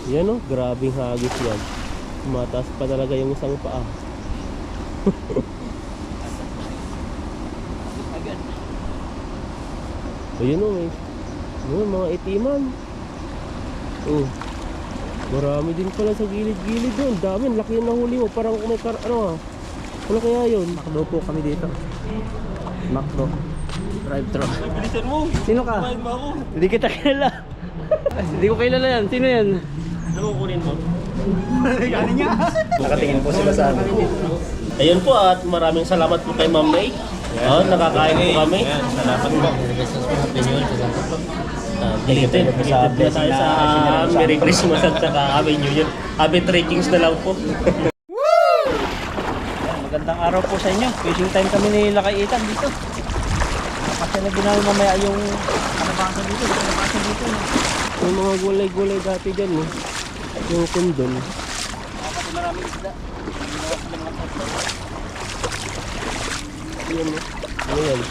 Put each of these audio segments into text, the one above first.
Yan o, grabing hagis yan. Mataas pa talaga yung isang paa. Agad. Ayun o, mga itiman. Oh, marami din pala sa gilid-gilid doon. Dami, laki yung nahuli mo. Parang may ano kaya yun? Makdo po kami dito. Makdo. Drive-thru. Bilisan mo. Sino ka? Kumain mo ako. Hindi kita kilala. Hindi ko kilala yan. Sino yan? Nakukunin mo. Galing niya. Nakatingin po sila sa amin. Ayun po at maraming salamat po kay Ma'am May. Nakakain po kami. Salamat po. Belated na tayo sa Merry Christmas at saka Happy New Year. Happy trekkings na lang po. Magandang araw po sa inyo. Fishing time kami ni Lakay Itan dito. Kasi na namin mamaya yung kalabasan dito. Yung mga gulay-gulay dati dyan yung kundol. Kasi maraming isda. Yan ayan.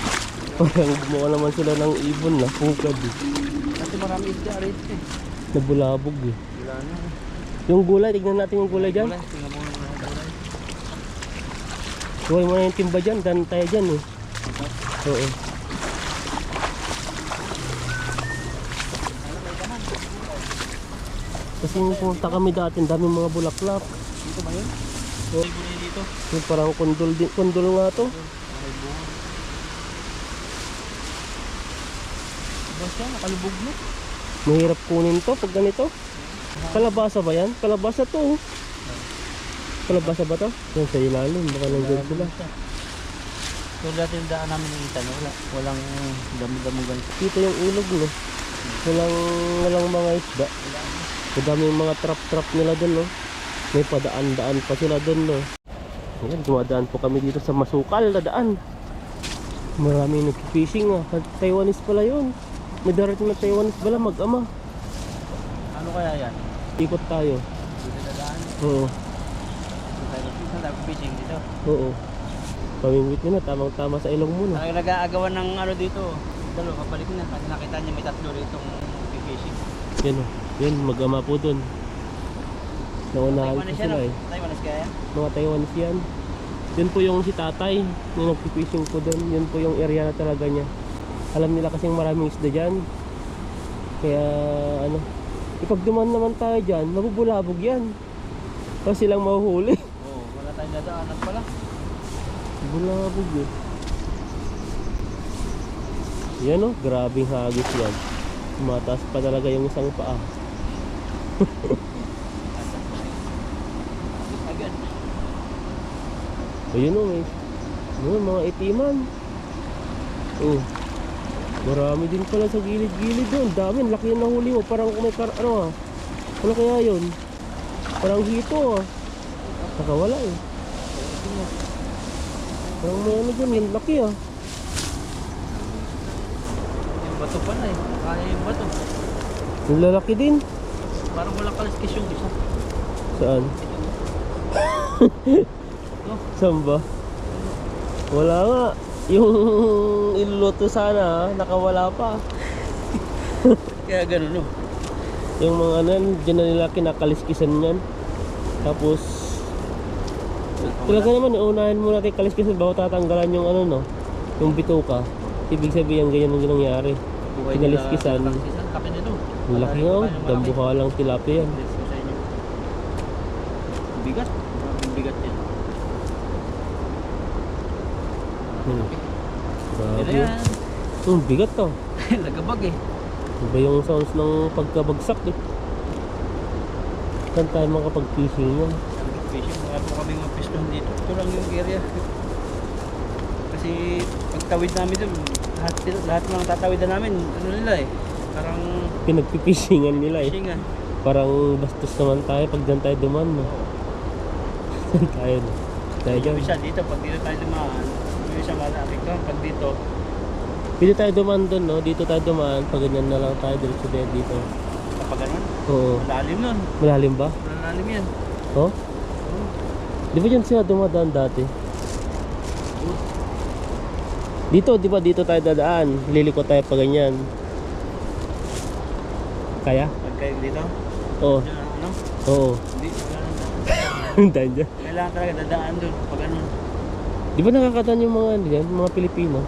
Parang gumawa naman sila ng ibon na pukad Kasi maraming isda rin eh. Nabulabog Wala na. Yung gulay, tignan natin yung gulay dyan. Tingnan mo yung mga gulay. Huwag mo na yung timba dyan, dan tayo dyan Oo. Kasi yung pumunta kami dati, ang daming mga bulaklak. Dito ba yun? Oh. Gulay dito. Yung parang kundol, kundol nga to. Basta nakalubog na. Mahirap kunin to pag ganito. Kalabasa ba yan? Kalabasa to Kalabasa ba to? Yan sa ilalim, baka nandiyan sila. So dati yung daan namin ng Itan, walang damo-damo ganito. Dito yung ilog walang mga isda. Madami yung mga trap nila dun May padaan-daan pa sila dun Ayan, dumadaan po kami dito sa masukal na daan. Maraming nag-fishing Taiwanese pala yun. May darating na Taiwanese pala, mag-ama. Ano kaya yan? Ikot tayo. Dito na daan. Oo. Isang nag-fishing dito. Oo. Pamimit nyo na, tamang-tama sa ilong mo Ang nag-aagawan ng ano dito. Dalo, kapalik na. Kasi nakita niya may tatlo ritong fishing. Yan yan, mag-ama po dun. Naunahan po Taiwanese sila yan, Taiwanese kaya yan? Mga Taiwanese yan. Yun po yung si tatay, yung nagpipishing po dun. Yun po yung area na talaga niya. Alam nila kasing maraming isda dyan. Kaya ipag duman naman tayo dyan, mabubulabog yan. Kasi silang mahuhuli. Oo, wala tayong dadaanan pala. Bulabog yan grabing hagis yan. Mataas pa talaga yung isang paa. Agad. Ayun mga itiman. Oh, marami din pala sa gilid-gilid doon. Dami, laki yung nahuli mo. Parang may ano kaya yun? Parang hito Nakawala Parang may ano dyan, yung laki Yung bato pala Kaya yung bato. Yung lalaki din. Parang walang kaliskis yung isa. Saan? Saan ba? Wala nga. Yung iluluto sana nakawala pa. Kaya ganun Yung mga dyan na nila kinakaliskisan yan. Tapos talaga naman, unahin mo natin kaliskisan bago tatanggalan yung yung bituka. Ibig sabihin ganyan ang nangyari. Kinaliskisan. Laki nito. Laki dambuha lang tilapia yan. Bigat. Bigat yan. Grabe. Bigat to. Lagabag Iba yung sounds ng pagkabagsak Saan tayo makapag-fishing yan? Fishing, wala po kami mga piston dito. Ito lang yung area. Kasi pagtawid namin dun, lahat ng tatawidan namin, nila parang Pinagpipishingan nila fishing Parang bastos naman tayo pag dyan tayo duman Saan tayo? Tayo dyan. Yung isa dito, pag dito tayo dumaan, yung isa malapit ka, pag dito. Pwede tayo duman dun dito tayo dumaan. Pag ganyan na lang tayo, diretso tayo dito. Kapag ganun, Oo. malalim nun. Malalim ba? Malalim yan. Oh? Di ba dyan sila dumadaan dati? Dito, di ba dito tayo dadaan? Liliko tayo pa ganyan. Kaya? Pag kayo dito, Oo. dyan Ano? Oo. Hindi, wala nang daan. Ang daan dyan. Kailangan talaga dadaan doon pag ano. Di ba nakakatan yung mga ano yan, mga Pilipino?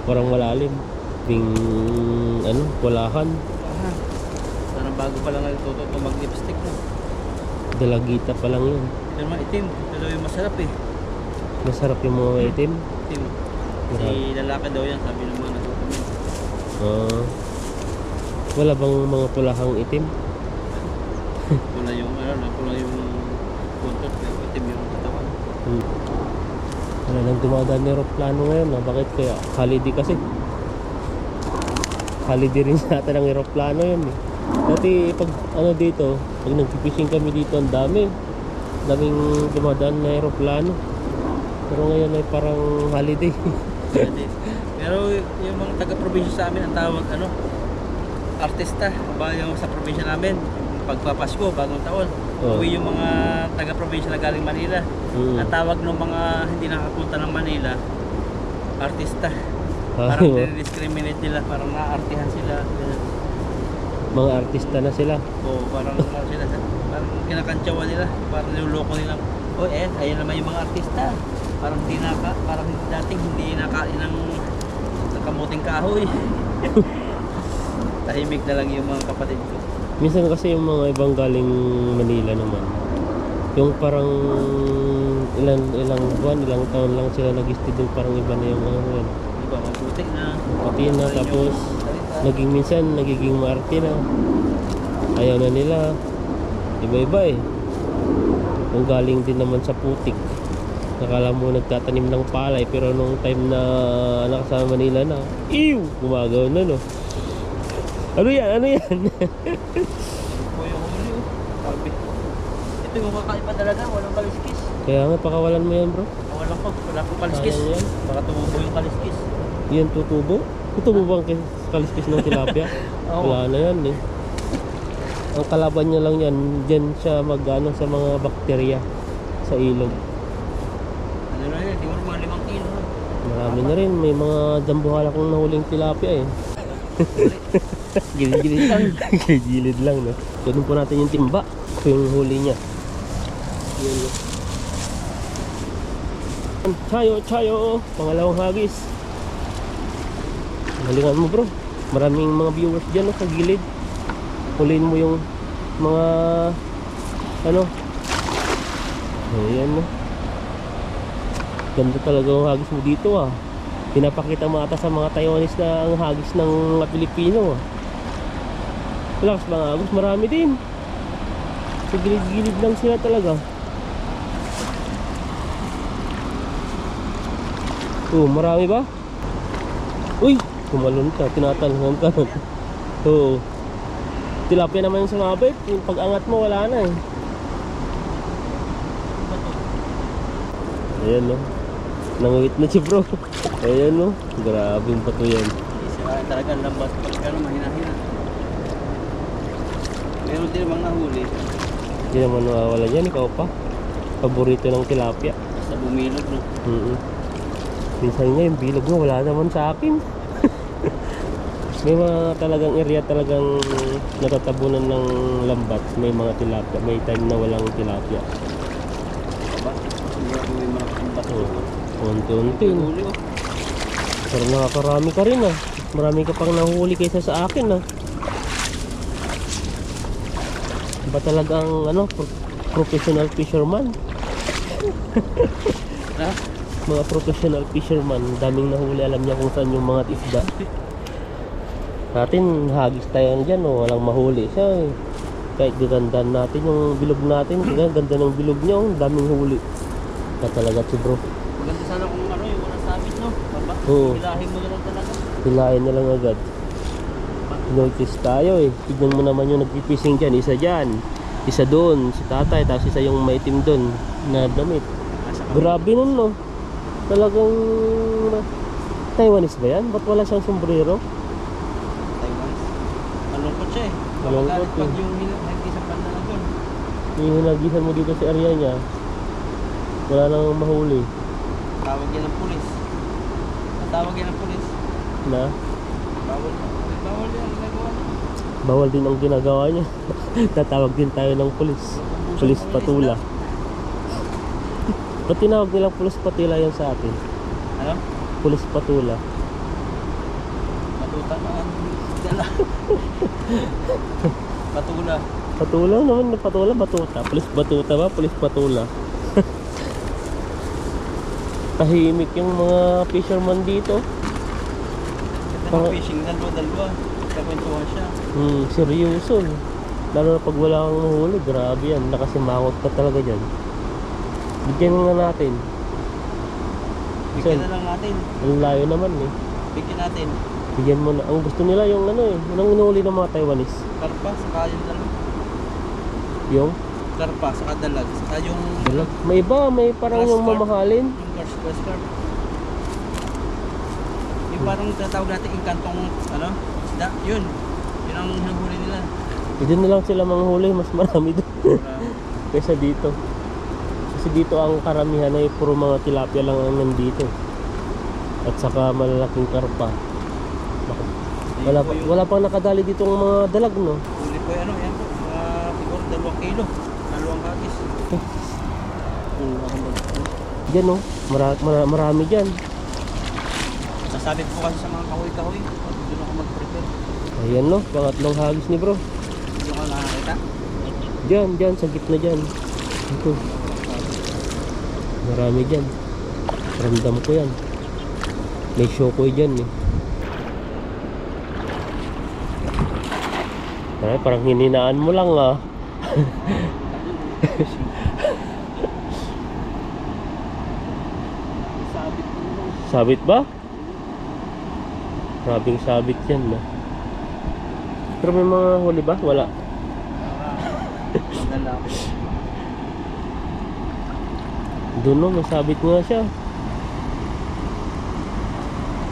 Parang malalim. Ding, ano, walahan. Aha. Parang bago pa lang natuto ito mag-lipstick na. Dalagita pa lang yun. Ito naman itim. Ito daw yung masarap eh. Masarap yung mga itim. Itim. Kasi lalaki daw yan, sabi ng mga natutumin. Wala bang mga pulahang itim? Pula yung ano, pula yung puntot, itim yung katawan. Wala nang dumadaan ni aeroplano ngayon. Bakit kaya? Holiday kasi. Holiday rin sa atin ang aeroplano yun eh. Dati pag ano dito, pag nag-fishing kami dito, ang daming dumadaan na aeroplano. Pero ngayon ay parang holiday. Pero yung mga taga-probinsya sa amin, ang tawag ano, artista. Ba yung sa probinsya namin, pagpapasko, bagong taon. Oh. Uwi yung mga taga-probinsya na galing Manila. Ang tawag ng mga hindi nakapunta ng Manila, artista. Parang discriminate nila, parang naartihan sila. Mga artista na sila. Oo, parang sila, parang kinakantsawan nila, parang niloloko nila. Oh, ayan naman yung mga artista. Parang parang dating hindi nakain ng kamuting kahoy. Tahimik na lang yung mga kapatid ko. Minsan kasi yung mga ibang galing Manila naman, yung parang ilang buwan, ilang taon lang sila nag-stay doon, parang iba na yung ano yun. Diba, mabuti na. Pati na, tapos nagiging maarte na. Ayaw na nila. Iba-iba eh. Kung galing din naman sa putik, nakala mo nagtatanim ng palay, pero nung time na nakasama Manila na, gumagawa na no. Ano yan? Ano yan? Po yung huli oh. Sabi. Ito yung kakaiba talaga, walang kaliskis. Kaya nga, pakawalan mo yan bro. Wala po kaliskis. Sayang yan. Baka tumubo yung kaliskis. Yan tutubo. Tutubo ba ang kaliskis ng tilapia? Oo. Wala na yan eh. Ang kalaban niya lang yan, dyan siya mag-ano sa mga bakterya sa ilog. Ano na yun, siguro mga 5 kilo. Marami na rin, may mga dambuhala kong nahuling tilapia eh. Gilid-gilid lang. Gilid lang no. Ganun po natin yung timba. Ito yung huli niya. Yan no. Chayo! Pangalawang hagis. Galingan mo bro. Maraming mga viewers dyan no, sa gilid. Huliin mo yung mga ano. Ayan no. Ganda talaga ang hagis mo dito ah. Pinapakita mo ata sa mga Taiwanese na ang hagis ng mga Pilipino. Relax mga hagis, marami din. Sa gilid-gilid lang sila talaga. Oh, marami ba? Uy, kumalun ka, tinatalhan ka. Oo. Tilapia naman yung sumabit. Yung pag-angat mo, wala na eh. Ayan no. Nanguhit na si bro. Ayan no. Grabe yung pato yan. Sira talaga ang lambat. Pagkano mahina-hina. Meron din mga nahuli. Hindi naman nawawala yan. Ikaw pa. Paborito ng tilapia. Sa bumilog no. Minsan nga yung bilog mo wala naman sa akin. May mga talagang area talagang natatabunan ng lambat. May mga tilapia. May time na walang tilapia. Diba? May mga kambat. Unti-unti. Huli oh. Pero nakakarami ka rin ah. Marami ka pang nahuli kaysa sa akin ah. Ba talagang ano, professional fisherman? Ha? Mga professional fisherman, daming nahuli, alam niya kung saan yung mga isda. Natin, hagis tayo dyan, oh, walang mahuli siya eh. Kahit gagandaan natin yung bilog natin, ganda ng bilog niya, oh, daming huli. Kaya talaga si bro. Maganda sana kung ano yung walang sabit no. Baba, Oo. hilahin mo na lang talaga. Hilahin na lang agad. Notice tayo eh. Tignan mo naman yung nagpipising dyan, isa dyan, isa doon, si tatay, tapos isa yung maitim doon na damit. Grabe nun no. Talagang Taiwanese ba yan? Ba't wala siyang sombrero? Taiwanese. Malungkot siya eh. Malungkot Pag eh. yung nag-isang banda na doon. Yung hinagisan mo dito sa area niya, wala nang mahuli. Tawag yan ng pulis. Tawag yan ng pulis. Na? Bawal yan. Ginagawa niya. Bawal din ang ginagawa niya. Tatawag din tayo ng pulis. Pulis patula. Ba't tinawag nilang pulis patula yan sa atin? Ano? Pulis patula. Matuta na ang dala. Patula. Patula naman, patula, batuta. Pulis batuta ba? Pulis patula. Tahimik yung mga fisherman dito. Ito Parang- ng fishing, dalawa. Kakwentuhan siya. Seryoso. Lalo na pag wala kang mahuli, grabe yan. Nakasimangot ka talaga dyan. Bigyan nga natin. Bigyan na lang natin. Ang layo naman eh. Bigyan natin. Bigyan mo na. Ang gusto nila yung ano eh. Yung inuuli ng mga Taiwanese. Karpa, saka yung dalag. Yung Karpa, saka dalag. Saka yung... dalag. May iba, may parang Grass yung carp. mamahalin. Yung grass carp. Yung parang tatawag natin yung kantong, ano, isda. Yun. Yun ang hinahuli nila. Doon na lang sila manghuli. Mas marami doon. Kaysa dito. Kasi dito ang karamihan ay puro mga tilapia lang ang nandito. At saka malalaking karpa. Wala pang nakadali dito ng mga dalag, no? Huli po yan, yan po. Siguro 2 kilo. 2 kagis. Diyan, no? Marami dyan. Sasabit po kasi sa mga kahoy-kahoy. Doon ako mag-prepare. Ayan, no? Pangatlong hagis ni bro. Doon ako nakakita. Diyan, sa gitna dyan. Ito. Marami dyan. Ramdam ko yan. May shokoy dyan eh. Ay, parang hininaan mo lang ah. Sabit po lang. Sabit ba? Grabing sabit yan na. Pero may mga huli ba? Wala. Madala ako. Doon no, may sabit nga siya.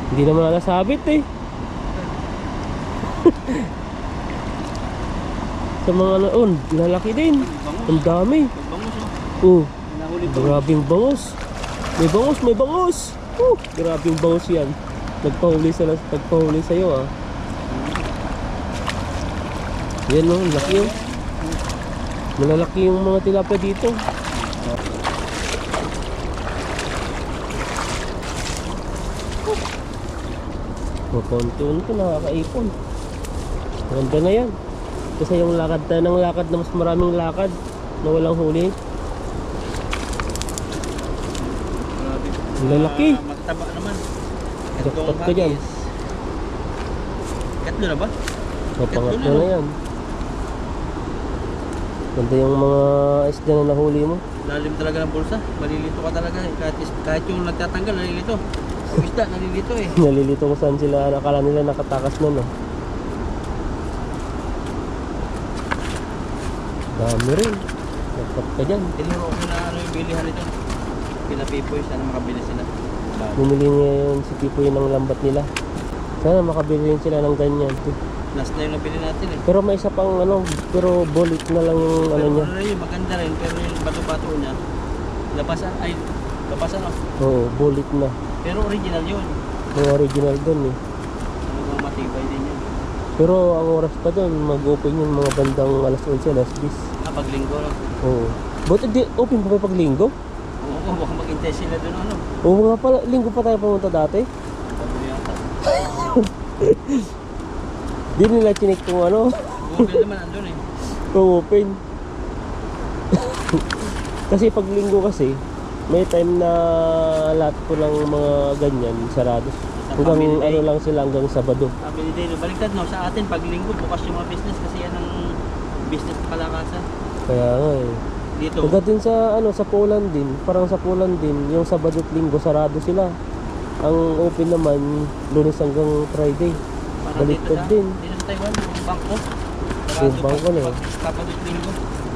Hindi naman ala sabit eh. Sa mga naon, lalaki din. Ang dami. Bangus yun. Oh, Nahuli po. grabing bangus. May bangus. Grabing bangus yan. Nagpahuli sa'yo ah. Yan no, laki yun. Malalaki yung mga tilapia dito. Konti-unti nakakaipon. Ganda na yan. Kasi yung lakad tayo ng lakad na mas maraming lakad na walang huli. Grabe. Ang lalaki. Magtaba naman. Jackpot ka dyan. Katlo na ba? So, pangatlo na yan. Ganda yung mga isda na nahuli mo. Lalim talaga ng bulsa. Malilito ka talaga. Kahit yung nagtatanggal, nalilito. Yung isda, nalilito eh. Nalilito kung saan sila. Akala nila nakatakas na no. Dami rin. Jackpot ka dyan. Tinuro ko na ano yung bilihan nito. Pinapipoy, sana makabili sila. Bumili ngayon si Pipoy ng lambat nila. Sana makabili rin sila ng ganyan. Last na yung nabili natin eh. Pero may isa pang ano, pero bullet na lang yung ano Pero niya. ano yun, maganda rin. Pero yung bato-bato niya, labasan, ay, labasan oh. Oo, bullet na. Pero original yun. Mga original dun eh. Ano matibay din yun. Pero ang oras pa dun, mag-open yun mga bandang alas 11, alas 10. Paglinggo lang. Oo. Buti di, open pa ba pag linggo? Oo, baka mag-intest sila dun ano. Oo nga pala, linggo pa tayo pumunta dati. Sabi niya yata. Di nila chinik kung ano, Google naman andun eh. kung open. Kasi pag linggo kasi, may time na lahat ko lang mga ganyan, sarado. Hanggang family day. ano lang sila hanggang Sabado. Sabi ni Dino, baliktad no, sa atin pag linggo bukas yung mga business kasi yan ang business na kalakasan. Kaya nga eh. Dito, Hanggang din sa ano sa Poland din, parang sa Poland din, yung Sabado at Linggo sarado sila. Ang open naman Lunes hanggang Friday. parang baliktad dito din. Dito sa Taiwan, yung bangko. Yung bangko na eh. Kapag linggo,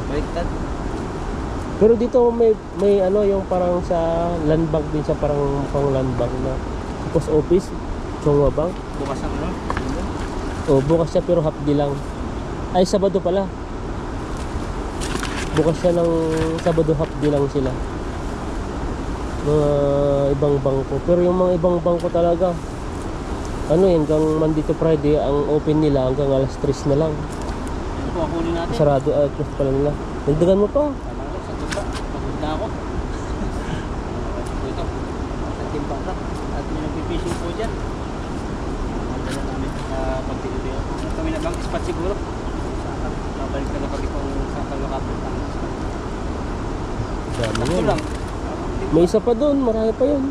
baliktad. Pero dito may ano yung parang sa land bank din sa parang pang land bank na post office, Chongwa Bank. Bukas ang ano, linggo. O bukas siya pero half day lang. Ay Sabado pala. Bukas siya ng Sabado, half day lang sila. Mga ibang bangko. Pero yung mga ibang bangko talaga Ano hanggang Monday to Friday, ang open nila hanggang alas 3 na lang. Yan po, kunin natin. Sarado at close pala nila. Dagdagan mo pa. Tama na, sa tuba. Pagod na ako. Ito. Sa timpa na. At may nagpipishing po dyan. Magdala namin sa pagtitibig. Kami na bang spot siguro? Babalik ka na pag kung sa kalakapit ang spot. Dami Ito yun. lang. May isa pa doon, marami pa yun.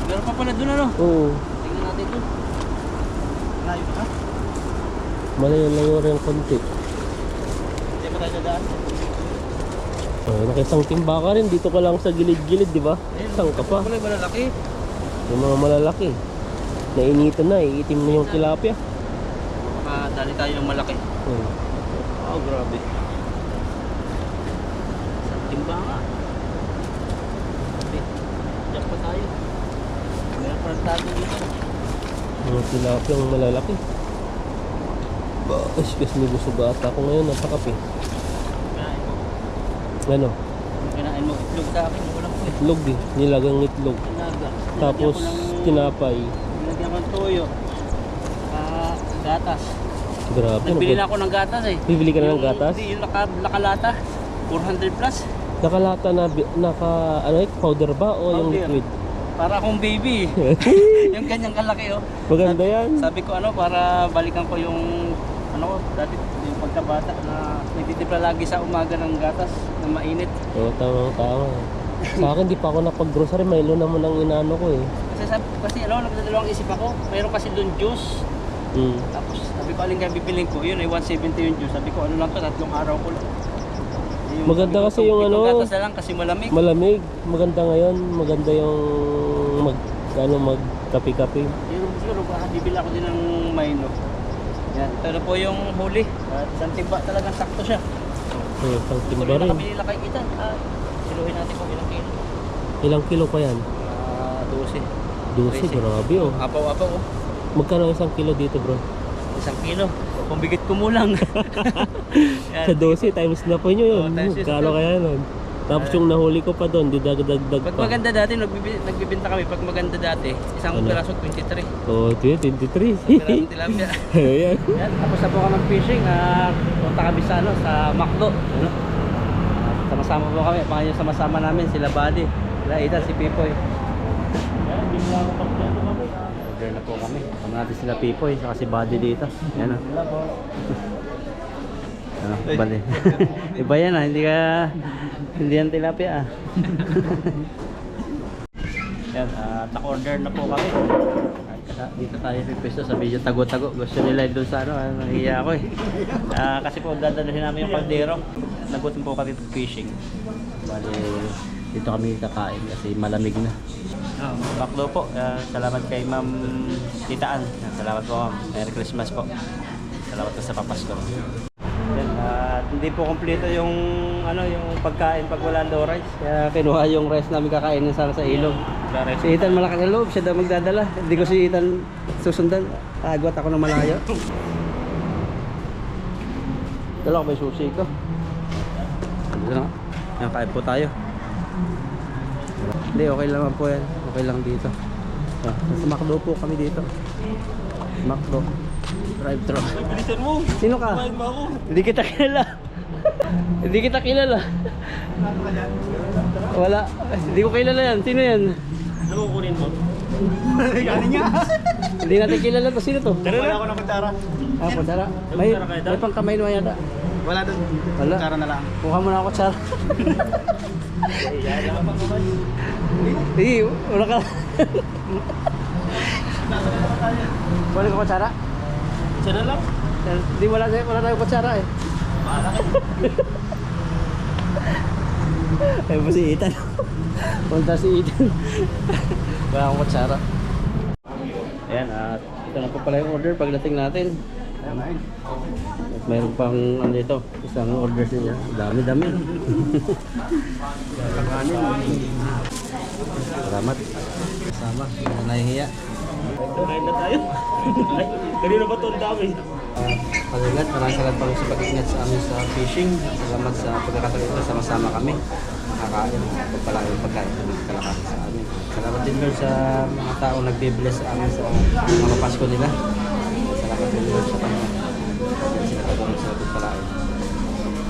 Meron pa pala dun ano? Oo. Tingnan natin dun. Layo ka? Malayo-layo rin konti. Hindi pa tayo dadaan. Oh, nakisang timba ka rin. Dito ka lang sa gilid-gilid, di ba? Isang ka pa. Wala yung malalaki. Yung mga malalaki. Nainitan na, iitim na yung tilapia. Makadali tayo ng malaki. Oh, grabe. Isang timba nga. Grabe. Diyan pa tayo. Meron pa rin tayo dito. Mga tilapia ang malalaki. Excuse me, busog ata ako ngayon. Napakape. Kinain mo. Ano? Kinain mo itlog sa akin. Walang po. Itlog eh. Nilagang itlog. Tinaga. Tapos tinapay. Nilagyan ko ng toyo. Gatas. Grabe. Nagbili na ako ng gatas eh. Bibili ka na ng gatas? Hindi, yung nakalata. 400 plus. Nakalata na, ano eh, powder ba o yung Powder. liquid? Para akong baby. Yung ganyang kalaki oh. Maganda yan. Sabi ko ano, para balikan ko yung ano ko, dati yung pagkabata na nagtitimpla lagi sa umaga ng gatas na mainit. Oo, tama. Sa akin, di pa ako napag-grocery. Milo naman ang inaano ko eh. Kasi ano, nagdadalawang isip ako. Mayroon kasi doon juice. Tapos sabi ko alin kaya bibiling ko. Yun ay 170 yung juice. Sabi ko ano lang to, 3 araw ko lang. Maganda sabi ko, kasi yung itong ano, gatas na lang kasi malamig. Malamig. Maganda ngayon. Maganda yung magkape-kape. Yung siguro baka bibili ako din ng Milo. Yan, ito na po yung huli. At isang timba talagang sakto siya. Pang timba Tuloy na rin. kami nila kay Itan. Siluhin natin kung ilang kilo. Ilang kilo pa yan? 12. 12, grabe oh. Apaw-apaw oh. Magkano isang kilo dito bro? 1 kilo. Pambigit ko mulang. Yan, Sa 12 times na po nyo yun. Oo, times yun. Kano kaya nun? Tapos yung nahuli ko pa doon, didagdag Pag pa. maganda dati, nagbibenta kami. Pag maganda dati, isang Ano? piraso 23. Oo, 23. Pirasong tilapia. Ayan. Yan, tapos na po kami ng fishing. Punta kami sa, ano, sa Macdo. Ano? Sama-sama po kami. Pangayon sama-sama namin. Sila Buddy, sila Ethan, si Pipoy. Yan, bigla ako pagplato kami. Order na po kami. Tama natin sila Pipoy, saka si Buddy dito. Yan o. Ano, bali. Iba yan hindi yan tilapia Yan, tak-order na po kami. Dito tayo pipwesto sa medyo tago-tago. Gusto nila doon sa ano, nahiya ako eh. Kasi po dadalhin namin yung kaldero. Nagutom po kami fishing. Bali, dito kami kakain kasi malamig na. Baklo po. Salamat kay Ma'am Titaan. Salamat po ma'am. Merry Christmas po. Salamat po sa papasko. Yan, hindi po kompleto yung yung pagkain pag wala daw rice. Kaya kinuha yung rice namin kakainin sana sa ilog. Si Ethan malaki ng loob, siya daw magdadala. Hindi ko si Ethan susundan. Agwat ako ng malayo. Dala ko may sushi ko. Dito na. Yan, kain po tayo. Hindi, okay lang po yan. Okay lang dito. Sa Macdo po kami dito. Macdo. Drive-thru. Bilisan mo. Sino ka? Kumain mo ako. Hindi kita kilala. Hindi kita kilala. Wala. Hindi ko kilala yan. Sino yan? Ano kukunin mo? Galing niya. Hindi natin kilala to. Sino to? Wala ako ng kutsara. Kutsara. May pang kamay naman yata. Wala doon. Wala. Kutsara na lang. Kuha mo na ako kutsara. Hindi, wala ka. Wala ka kutsara? Isa na lang. Hindi, wala tayong kutsara eh. Ay po si Ethan. Punta si Ethan. Wala akong kutsara. Ayan, ito na po pala yung order pagdating natin. At mayroon pang ano dito, isang order niya. Dami-dami. Salamat. Sama, nahihiya. Kain na tayo. Ay, kanina ba ito ang dami? Maraming salamat sa pag-ingat sa amin sa fishing. Salamat sa pagkakataon ito, sama-sama kami. nakakain. Pagpalaki yung pagkain sa mga kalakasan sa amin. Salamat din Lord sa mga taong nagbibless sa amin sa mga Pasko nila. Salamat din Lord sa kanya. Yan sila katulong sa pagpalaki.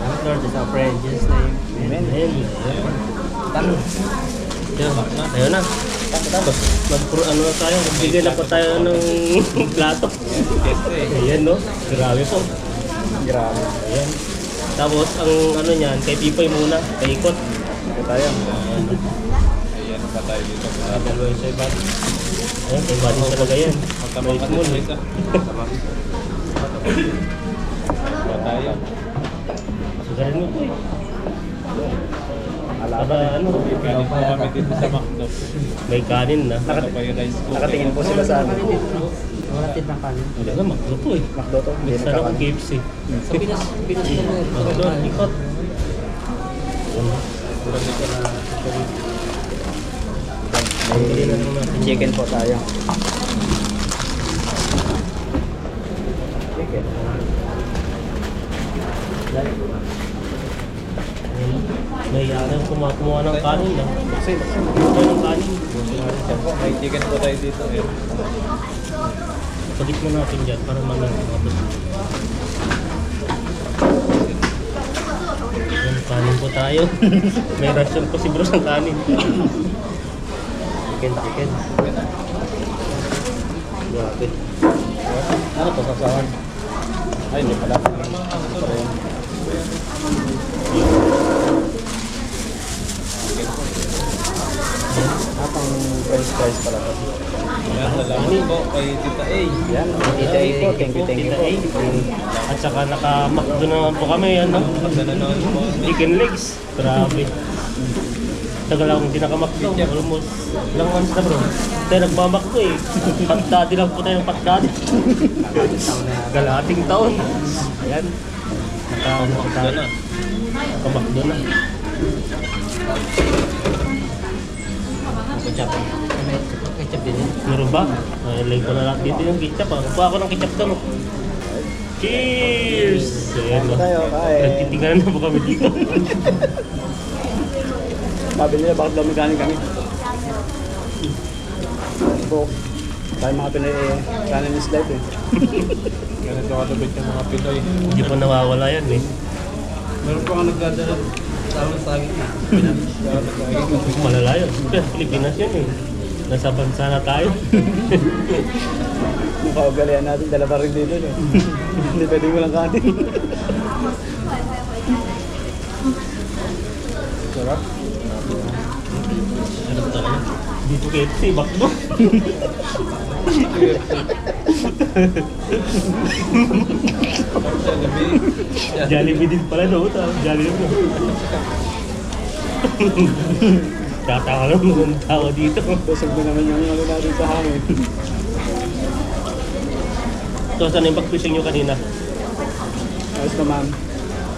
Salamat Lord, sa prayer in Jesus' name. Amen. Talo. Ayun na. Tapos, ano na tayo, magbigay na po tayo ng plato. Ayan no, grabe po. Grabe. Ayan. Tapos, ang ano niyan, kay Pipoy muna, paikot. Ito tayo. Ayan pa tayo dito. Dalawa yung sa'yo bati. Ayan, kay bati talaga yan. Magkamang ka dito isa. Pa tayo. Sugarin mo po eh. Alaban Saka ano, Kanin po kami dito sa McDo. may kanin na. Ito pa yung rice cooker. Nakatingin po sila sa amin. Maratid ng kanin. Hindi na, makdo po eh. Makdo to. Hindi May sarap ang nagkakanin. KFC. Sa Pinas po Makdo, ikot. Pambili na lang natin. Chicken po tayo. Chicken. May kumuha ng kanin na. Kasi, Kumuha ng kanin. May chicken po tayo dito. Ayan. Pagit mo natin dyan para mamaya kumabot. Yan, kanin po tayo. May ration po si bro ng kanin. chicken. Grabe. Ano to, sasawan? Ay, hindi pala. Atang french fries pala to. Ayan, salamat po kay Tita A. Yan, tita A po. Thank you Tita po. A. At saka nakamakdo naman po kami. Ano? Sa nanonood po. Chicken legs. Grabe. Tagal akong hindi nakamakdo. Almost ilang months na bro. Tayo nagmamakdo eh. Pagdadi lang po tayo ng pagdadi. Galating taon. Ayan. Nakamakdo Doon na. Nakamakdo na. Ketchup. Ketchup din yan. Meron ba? Ilagay ko na lang dito yung ketchup. Kuha ako ng ketchup doon. Cheers! Ayan no. Tayo, kain. Nagtitinganan na po kami dito. Sabi nila, bakit daw mekanik kami? Po, tayo mga Pinoy Chinese life eh. Ganito kalabit yung mga Pinoy. Hindi pa nawawala yan eh. Meron po nga nagdadala sa amin sa akin eh. Malala yun. Pero Pilipinas yan eh. Nasa bansa na tayo. Yung kaugalian natin, dala pa rin dito eh. Hindi pwedeng walang kanin. Sarap. Ano talaga? Dito KFC, bakbo. Jollibee din pala no. Jollibee. Tatawa lang ng tao dito. Busog na naman yung ano natin sa hangin. So, saan yung pag-fishing nyo kanina? Ayos naman.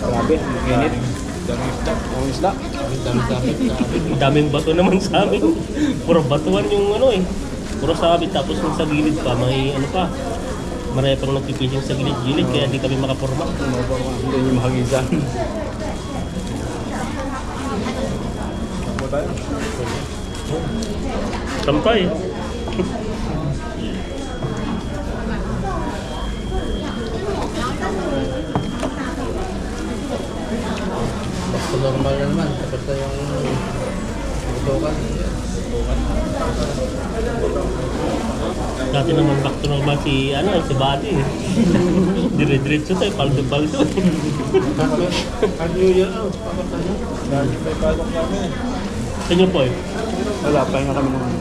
Grabe, init. Ang isla. Ang daming bato naman sa amin. Puro batuan yung ano eh. Puro sabit. Tapos yung sa gilid pa, may ano pa. Marami pang nagpipishing sa gilid-gilid kaya di kami makaporma. Hindi nyo mahagisan. Sampay. Basta normal na naman. Basta yung butukan. Dati naman back to normal si si Buddy eh. Dire-diretso tayo, paldo-paldo. Ang New Year out. Lagi may pasok namin. Sa inyo po eh. Wala, pahinga kami naman.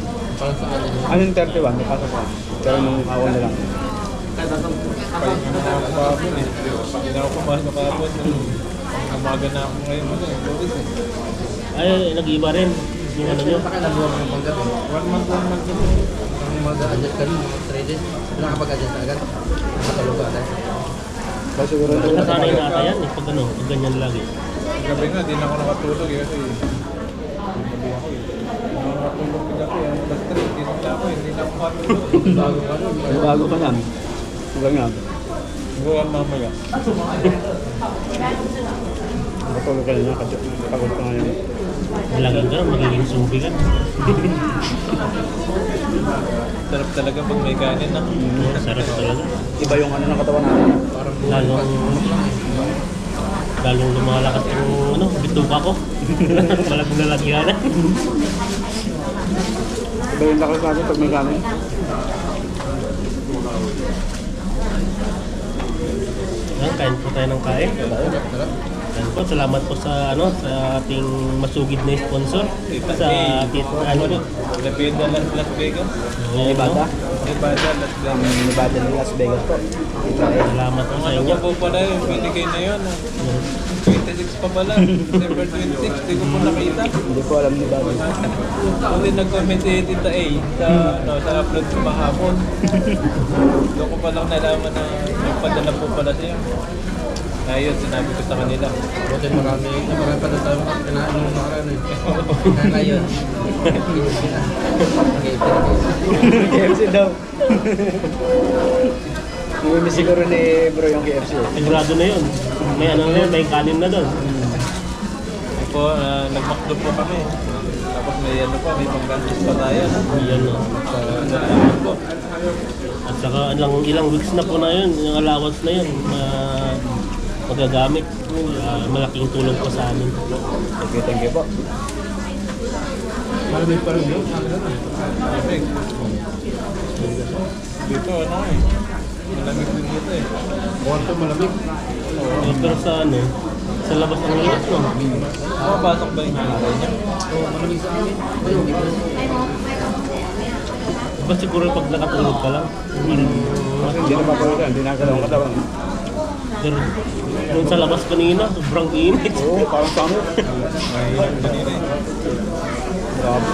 Ano yung 31? May pasok ka. Pero nung awan na lang. Pahinga na ako kahapon eh. Hindi na ako pumasok kahapon. Umaga na ako ngayon. Tulis eh. Ay, nag-iba rin. Yung ano nyo. 1 month kami. Ang mag-adjust ka rin, mga 3 days. Nakapag-adjust agad. Nakatulog ka agad. Kasi siguro Nasanay na ata yan eh. Pag ano, pag ganyan lagi. Gabi nga, di na ako nakatulog eh. Kasi gabi ako eh. Hindi ako nakatulog sa gabi. Alas 3, gising na ako eh. Hindi na ako makatulog. bago ka yan. Hanggang nga. Buwan mamaya. Nakatulog ka na kasi pagod ka ngayon. Laging ka, magiging subi ka. Sarap talaga pag may kanin na. Sarap talaga. Iba yung ano ng katawan natin. Lalong lumalakas yung bituka ko. Walang nalagyanan. Iba yung lakas natin pag may kanin. Kain po tayo ng kain. Yan po, salamat po sa sa ating masugid na sponsor sa Labida Las Vegas. Ibada. Ibada Las Vegas. Ibada ng Las Vegas po. Salamat po sa Ano inyo. pa po pala yung binigay na yun? 26 pa pala. December 26. Di ko po nakita. Hindi ko alam ni Bobby. Kasi nag-comment si Tita A sa upload ko mahapon. Doon ko palang nalaman na nagpadala po pala siya. Ayun, sinabi ko sa kanila. Buti marami pa na tayo kinain nung nakaraan eh. Ngayon. KFC daw. Namimiss siguro ni bro yung KFC. Sigurado na yun. May na yun, may kanin na doon. Po, nag-McDo po kami. Tapos may may panggantis pa tayo. Yan o. Sa po. At saka ilang weeks na po na yun, yung allowance na yun, magagamit. Malaking tulong po sa amin. Thank you po. Malamig pa rin yun. Malamig. Dito malamig din dito eh. Kwarto malamig. Pero sa sa labas ng labas, no? Makapasok ba yung nanay niya? Oo, malamig sa amin. Ayun, di ba? Diba siguro pag nakatulog ka lang, Hindi na mapulog yan. Hindi na ang katawan. pero nung sa labas kanina, sobrang init. Oo, parang sa amin. Mahirap kanina eh. Grabe.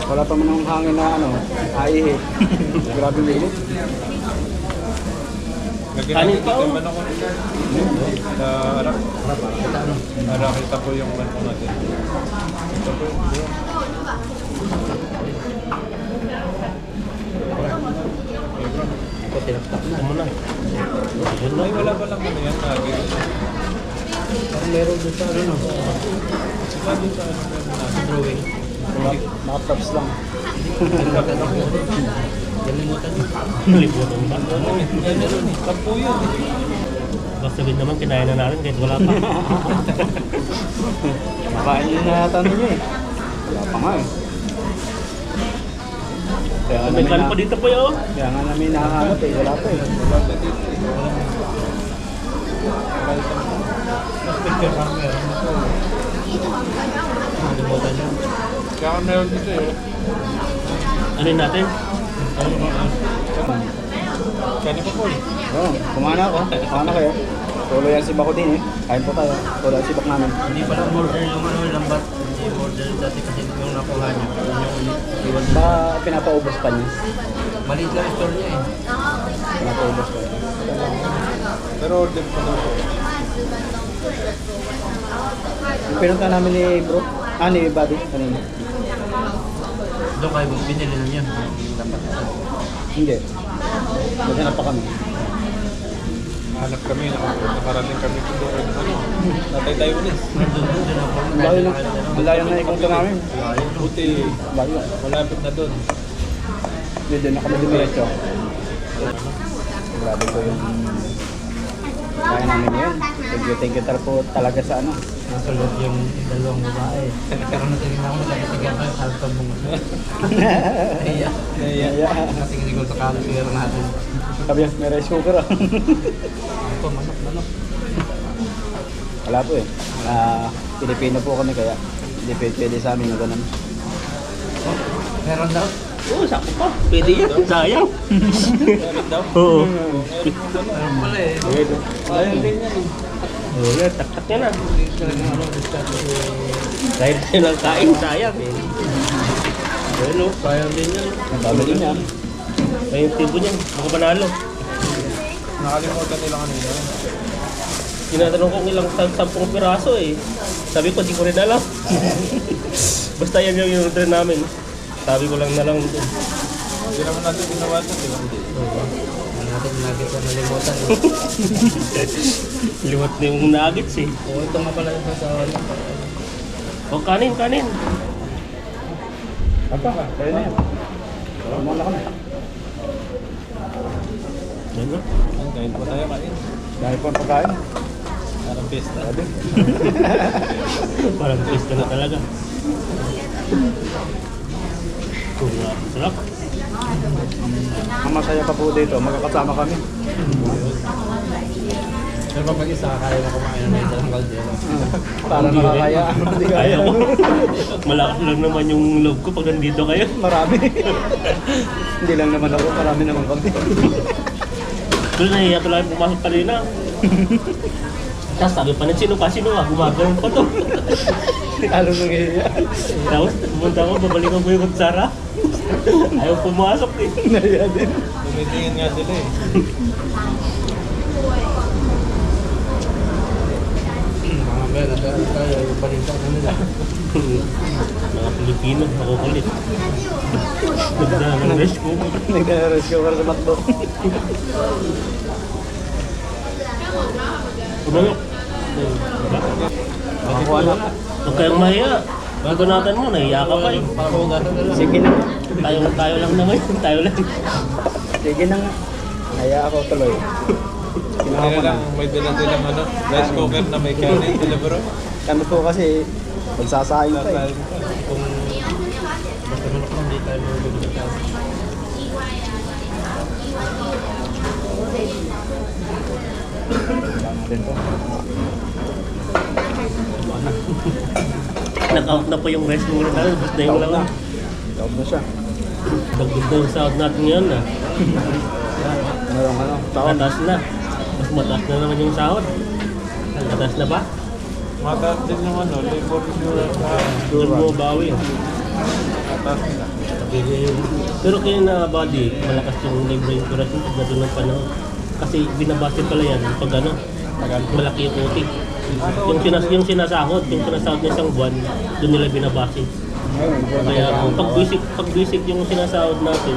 Wala pa man ng hangin na aihi. Grabe yung init. Kanin pa, oh. Manok ko. Sa arak. Arak, ito po yung manok natin. Ito po yung bro. Ito, tinaktak na. Ito mo na. Yun na. Ay, wala pa lang yan. Lagi. Parang meron doon sa ano. Sila doon sa nasa Drawing. Mga props lang. Nalibutan pa. Yan na rin eh. Kampo yun eh. Basta sabihin naman, kinain na natin kahit wala pa. Makain yun na yata ninyo eh. Wala pa nga eh. Kaya nga May namin kanin pa dito po yun. Kaya nga namin nakahanap eh. Wala pa eh. Wala pa dito eh. Mas picture lang meron na to. Kaya meron dito eh. Ano yun natin? Kani pa po eh. Oo, kumain na ako. Kumain na kayo. Tuloy ang sibak ko din eh. Kain po tayo. Tuloy ang sibak namin. Hindi pa lang order yung lambat. Hindi order dati kasi yung nakuha niya. Yung iwan. Ba, pinapaubos pa niya. Maliit lang yung store niya eh. Pinapaubos pa niya. Pero order pa daw po. Yung pinunta namin ni bro. Ni Buddy. Kanina. Doon kayo binili na niya. Lambat. Hindi. Maghanap pa kami. Hanap kami, nakarating kami doon. Tatay tayo ulit. Ang layo na. Ang layo na ikunta namin. Buti, Layo. malapit na doon. Hindi doon na kami dumiretso. Grabe ko yung kaya namin ngayon. Thank you talaga sa Nasa loob yung dalawang babae. Pero natingin ako nagkakatigan tayo sa altong mga. Iya. Naiya. Kasi hindi ko sa calendar natin. Sabi niya, may rice cooker ah. Ito, manok. Wala po eh. Pilipino po kami kaya hindi pwede sa amin na ganun. Oh, meron daw. Oo, sakto pa. Pwede yan. Sayang. Meron daw. Oo. Meron pala eh. Sayang din yan eh. Oo, yan. Tak-tak yan ah. Talagang discount Kahit tayo ng kain, sayang eh. Ayun o, sayang din yan. Ang dami din niya. May yung tipo niyan, baka panalo. Nakalimutan nila kanina. Tinatanong ko ilang 10 piraso eh. Sabi ko, di ko rin alam. Basta yan yung in-order namin. Sabi ko lang na lang. Hindi naman natin ginawa ito, di ba? Hindi. natin nuggets na nalimutan. Liwat na yung nuggets eh. Oo, ito nga pala yung sa O kanin, kanin. Apa ka? Kaya na yan. Muna kami. Ano? Ang kain po tayo kain. Dahil po ang pagkain. Parang pista. Parang pista na talaga. Sarap. Ang masaya pa po dito, magkakasama kami. Pero pag mag-isa, kaya na kumain na ito ng kaldero. Para Hindi nakakaya. Hindi kaya. Ayaw ko. Malakas lang naman yung loob ko pag nandito kayo. Marami. Hindi lang naman ako, marami naman kami. Pero nahiya ko lang pumasok kanina. Tapos sabi pa na sino nga, gumagano'n pa to. Lalo nangyayaya. Tapos pumunta ako, babalikan ko yung kutsara. Ayaw pumasok eh. Naya din. Tumitingin nga sila eh. Mga pera, tayo yung balita na nila. Mga Pilipino, makukulit. Nagdala ng rescue. Nagre-rescue para sa McDo. Pumalok. Makakuha na. Huwag kayong mahiya. Bagunatan mo, nahiya ka pa eh. Sige na nga. Tayo lang naman, tayo lang. Sige na nga. Kaya ako tuloy. Kinuha Kaya ko na. lang, may dala-dalang ano, rice cooker na may kanin. Dala bro. Kami po kasi magsasaing pa eh. Sasahin pa. Kung basta mo lang hindi tayo magugulat. Natin to. Nag-out na po yung rest mo rin natin. Basta yung Taob na. lang. Taob na siya. Dagdag daw yung sahod natin ngayon na. Merong ano, taon. Mataas na. Mas mataas na naman yung sahod. Mataas na ba? Mataas din yung ano, labor insurance. Doon mo bawi. Mataas na. Pero kaya na body, malakas yung labor insurance mo pag doon ng panahon. Kasi binabase pala yan pag ano, malaki yung OT. Yung sinasahod ng isang buwan, doon nila binabase. Kaya pag basic yung sinasahod natin,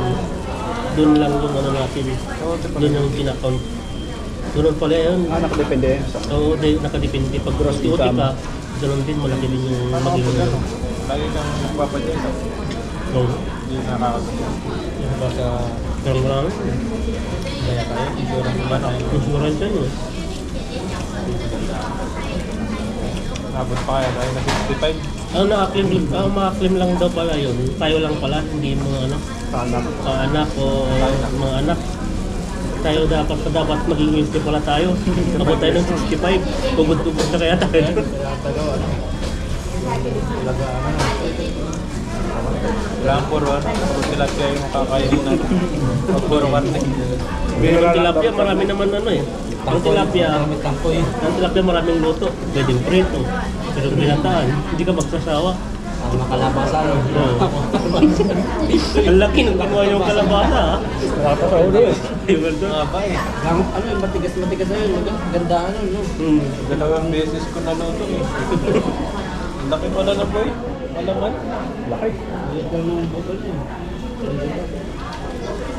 doon lang yung ano natin, doon yung kinakount. Doon pala yun. Nakadepende. Oo, nakadepende. Pag gross OT ka, doon din malaki din yung magiging ano. Lagi kang magpapadyan. Oo. Hindi nakakasya. Basta Pero marami. kaya tayo, insurance naman ako. Insurance yan eh. Abot pa kaya tayo na 55. Maka-claim lang daw pala yun. Tayo lang pala, hindi mga ano, Anak. anak o mga anak. Tayo dapat maging guilty pala tayo. Abot tayo ng 65. Tugod-tugod na kaya tayo. Kailangan puro ano, puro tilapia yung makakainin natin. Pag puro karne. Yung tilapia, marami naman ano eh. Ang tilapia, Tangkoy. maraming luto. Pwedeng prito. Pero binataan, hindi ka magsasawa. Makalabasan. Oo. Ang laki ng kinuha yung kalabasa ha. Nakakatawa din. Diba doon? Nga ba eh. Ano yung matigas-matigas na yun. Ganda ano, no? Dalawang beses ko naluto eh. Ang laki pala na boy. Malaman. Laki.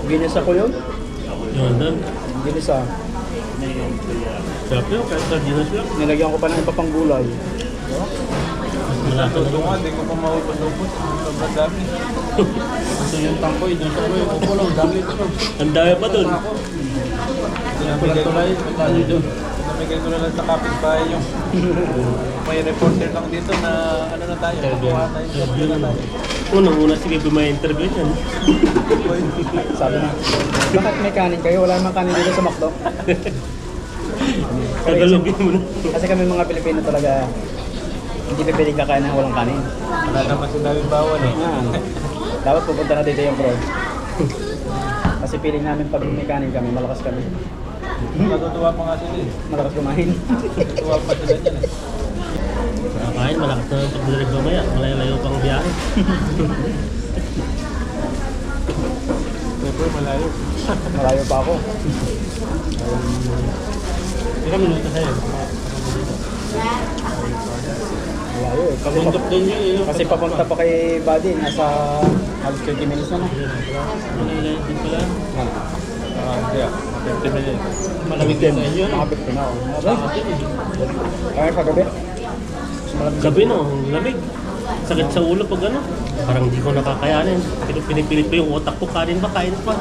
Ginisa ko yun? Yun doon. Ginisa. Sarap yun, kahit sardinas lang. Nilagyan ko pa ng iba pang gulay. Mas malasa Ito na. nga, di ko pa maubos-ubos. Sobrang dami. Ito yung tangkoy. Doon sa may kupulong. Dami ito. Ang dami pa doon. Pinamigay ko lang. Pinamigay ko na lang sa kapitbahay yung may reporter lang dito na ano na tayo. Kukuha na interview na tayo. Unang-una sige may interview yan. Sabi na, bakit may kanin kayo? Wala namang kanin dito sa McDo. Tagalogin mo na. Kasi kami mga Pilipino talaga, hindi pipiling kakain ng walang kanin. Wala naman sinabing bawal eh. Yan. Dapat pupunta na dito yung bro. Kasi feeling namin pag may kanin kami, malakas kami. Natutuwa pa nga sila eh. Malakas kumain. Natutuwa pa sila dyan eh. Kakain, malakas na yung pagdirig mamaya. Malayo-layo pang biyahe. Siyempre malayo. Malayo pa ako. Ilang minuto sa'yo? Malayo eh. Kasi, Bundok din yun eh. kasi papunta pa kay Buddy, nasa halos 20 minutes na na. Malayo din pala. Hindi ah. 20 minutes. Malamig din sa inyo. Nakabit ko na ako. Ay, kagabi? Gabi no, lamig. Sakit sa ulo pag ano. Parang hindi ko nakakayanin. Pero pinipilit ko yung utak ko, kanin ba, kain pa.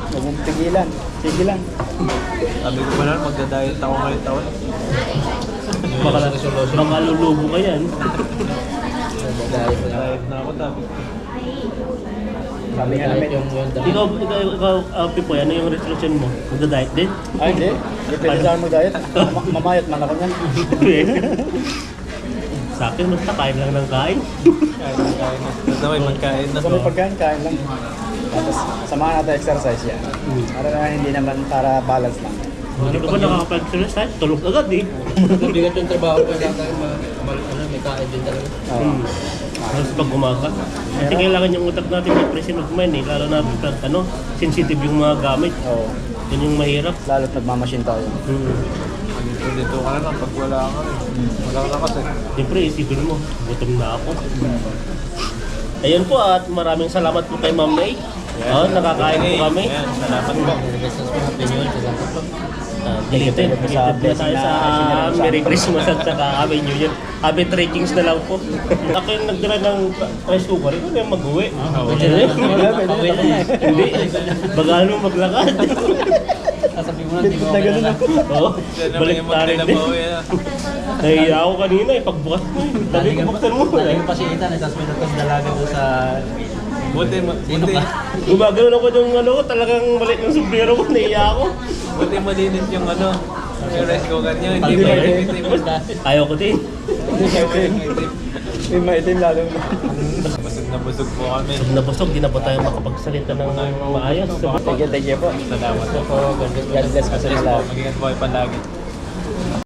Huwag mong tigilan. Sige lang. Sabi ko pa lang, magda-diet ako ngayong taon. Baka lulubo ka yan. Diet na ako, sabi ko. Sabi nga namin yung... Ikaw, Pipoy, ano yung resolution mo? Magda-diet din? Ay, hindi. Hindi pwede sa akin mag-diet. Mamayat man ako niyan. Sa akin, basta kain lang ng kain. Kain na. Basta may magkain na. Sa may pagkain, kain lang. Tapos samahan natin exercise yan. Para naman hindi naman para balance lang. Hindi ko ba nakakapag-exercise? Tulog agad eh. Bigat yung trabaho ko. May kain din talaga. Oo. Halos pag umaga. Kasi kailangan yung utak natin may present of mind eh. Lalo na pag sensitive yung mga gamit. Oo. Yun yung mahirap. Lalo't nagmamachine tayo. Dito ka na lang pag wala ka rin. Wala ka kasi. Siyempre, isipin mo, gutom na ako. Ayun po at maraming salamat po kay Ma'am May. Nakakain po kami. Ayan, salamat po. Dito na tayo sa Merry Christmas at saka Happy New Year. Happy trekkings na lang po. Ako yung nagdala ng rice cooker, ito na yung mag-uwi. Hindi, bagal mo maglakad. Sasabihin mo na, hindi ko okay na. Oo, Diyan naman balik yung tayo din. magkinabawi na. Nahiya ako kanina eh, pagbukas mo eh. Dali ko buksan mo. Dali ko pa si Ethan, tapos may natas dalaga doon sa... Buti, Sino buti. ka? Gumagano ako yung ano, talagang maliit yung sombrero ko, nahiya ako. Buti malinis yung ano. Yung rice cooker niyo. Hindi Hindi ba ba yung eh? itim? Ayaw ko din. May maitim lalo na. Busog na busog po kami. Busog na busog, di na ba tayo makapagsalita ng maayos? Thank you po. Salamat po. God bless po sa inyo lahat. Mag-ingat po kayo palagi.